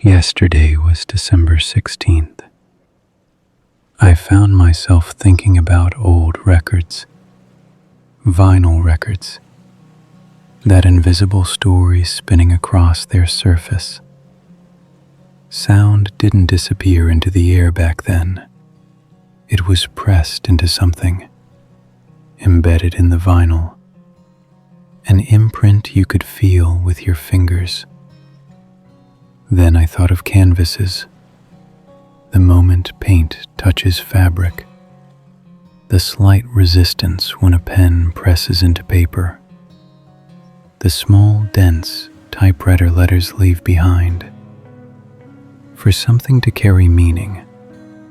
Yesterday was December 16th. I found myself thinking about old records, vinyl records, that invisible story spinning across their surface. Sound didn't disappear into the air back then. It was pressed into something, embedded in the vinyl, an imprint you could feel with your fingers. Then I thought of canvases, the moment paint touches fabric, the slight resistance when a pen presses into paper, the small dents typewriter letters leave behind. For something to carry meaning,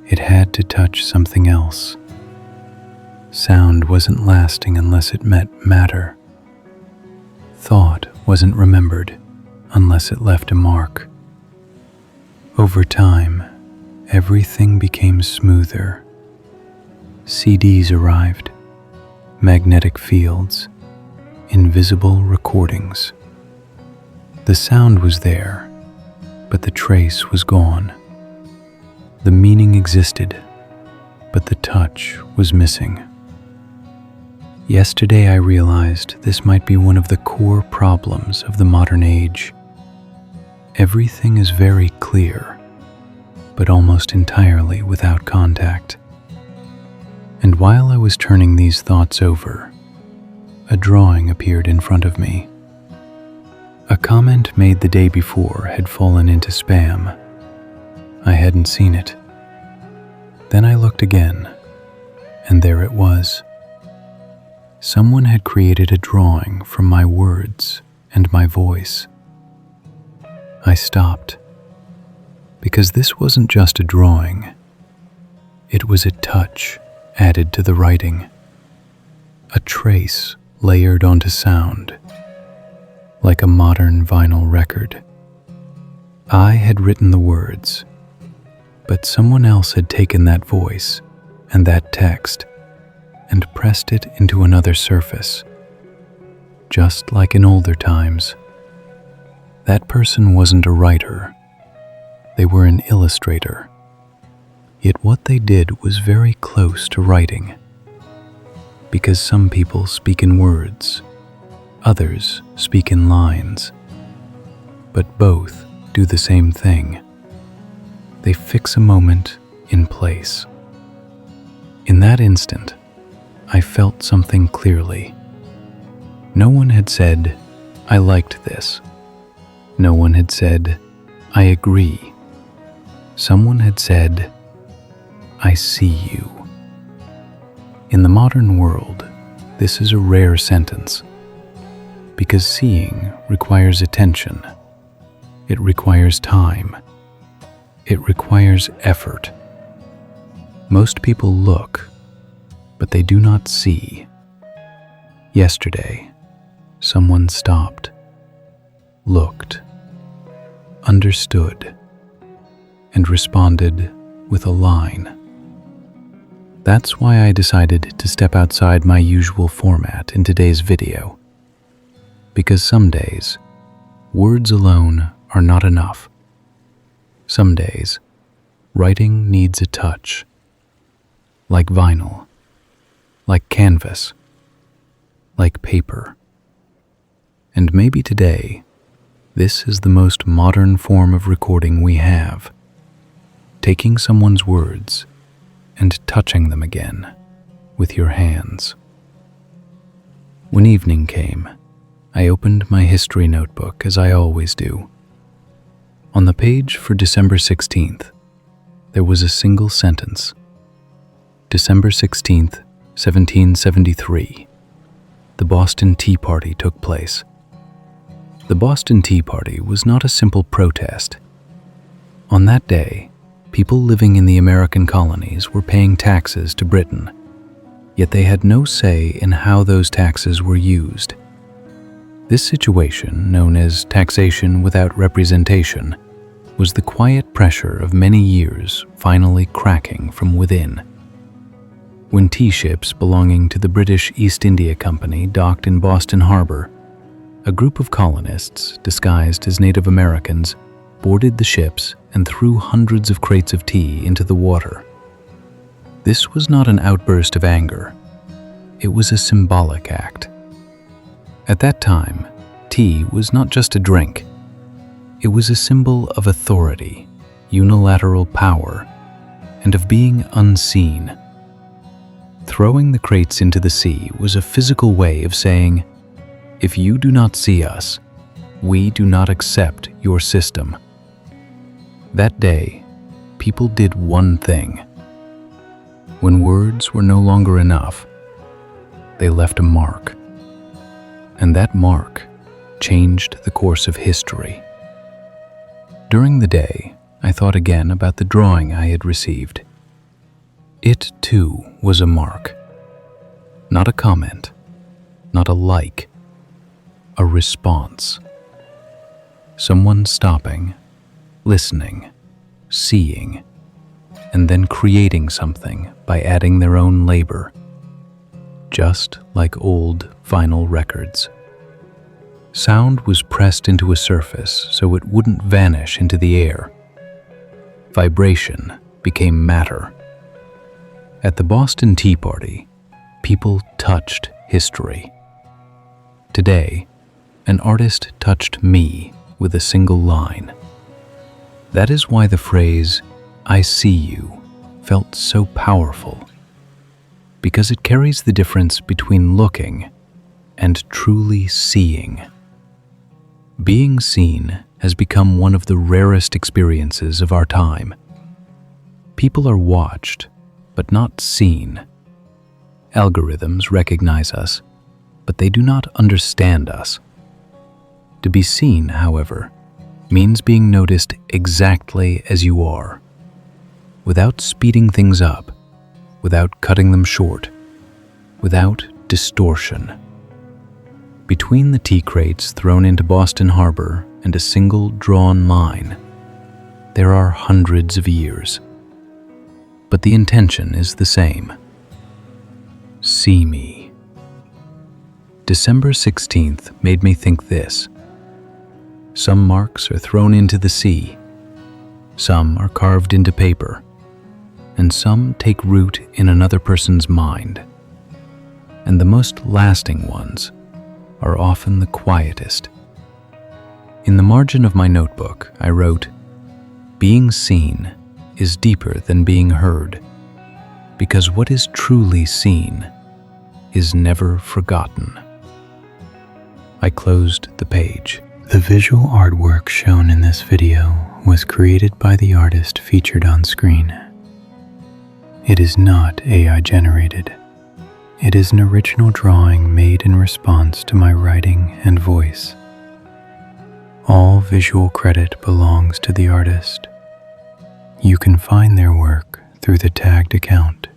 it had to touch something else. Sound wasn't lasting unless it met matter. Thought wasn't remembered unless it left a mark. Over time, everything became smoother. CDs arrived, magnetic fields, invisible recordings. The sound was there, but the trace was gone. The meaning existed, but the touch was missing. Yesterday I realized this might be one of the core problems of the modern age. Everything is very clear, but almost entirely without contact. And while I was turning these thoughts over, a drawing appeared in front of me. A comment made the day before had fallen into spam. I hadn't seen it. Then I looked again, and there it was. Someone had created a drawing from my words and my voice. I stopped, because this wasn't just a drawing. It was a touch added to the writing, a trace layered onto sound, like a modern vinyl record. I had written the words, but someone else had taken that voice and that text and pressed it into another surface, just like in older times. That person wasn't a writer. They were an illustrator. Yet what they did was very close to writing. Because some people speak in words, others speak in lines. But both do the same thing. They fix a moment in place. In that instant, I felt something clearly. No one had said, "I liked this." No one had said, "I agree." Someone had said, "I see you." In the modern world, this is a rare sentence, because seeing requires attention. It requires time. It requires effort. Most people look, but they do not see. Yesterday, someone stopped, looked, understood, and responded with a line. That's why I decided to step outside my usual format in today's video. Because some days, words alone are not enough. Some days, writing needs a touch. Like vinyl, like canvas, like paper. And maybe today, this is the most modern form of recording we have. Taking someone's words and touching them again with your hands. When evening came, I opened my history notebook as I always do. On the page for December 16th, there was a single sentence. December 16th, 1773, the Boston Tea Party took place. The Boston Tea Party was not a simple protest. On that day, people living in the American colonies were paying taxes to Britain, yet they had no say in how those taxes were used. This situation, known as taxation without representation, was the quiet pressure of many years finally cracking from within. When tea ships belonging to the British East India Company docked in Boston Harbor, a group of colonists, disguised as Native Americans, boarded the ships and threw hundreds of crates of tea into the water. This was not an outburst of anger. It was a symbolic act. At that time, tea was not just a drink. It was a symbol of authority, unilateral power, and of being unseen. Throwing the crates into the sea was a physical way of saying, "If you do not see us, we do not accept your system." That day, people did one thing. When words were no longer enough, they left a mark. And that mark changed the course of history. During the day, I thought again about the drawing I had received. It, too, was a mark. Not a comment, not a like, a response. Someone stopping, listening, seeing, and then creating something by adding their own labor, just like old vinyl records. Sound was pressed into a surface so it wouldn't vanish into the air. Vibration became matter. At the Boston Tea Party, people touched history. Today, an artist touched me with a single line. That is why the phrase, "I see you," felt so powerful, because it carries the difference between looking and truly seeing. Being seen has become one of the rarest experiences of our time. People are watched, but not seen. Algorithms recognize us, but they do not understand us. To be seen, however, means being noticed exactly as you are, without speeding things up, without cutting them short, without distortion. Between the tea crates thrown into Boston Harbor and a single drawn line, there are hundreds of years. But the intention is the same. See me. December 16th made me think this. Some marks are thrown into the sea, some are carved into paper, and some take root in another person's mind. And the most lasting ones are often the quietest. In the margin of my notebook, I wrote, "Being seen is deeper than being heard, because what is truly seen is never forgotten." I closed the page. The visual artwork shown in this video was created by the artist featured on screen. It is not AI generated. It is an original drawing made in response to my writing and voice. All visual credit belongs to the artist. You can find their work through the tagged account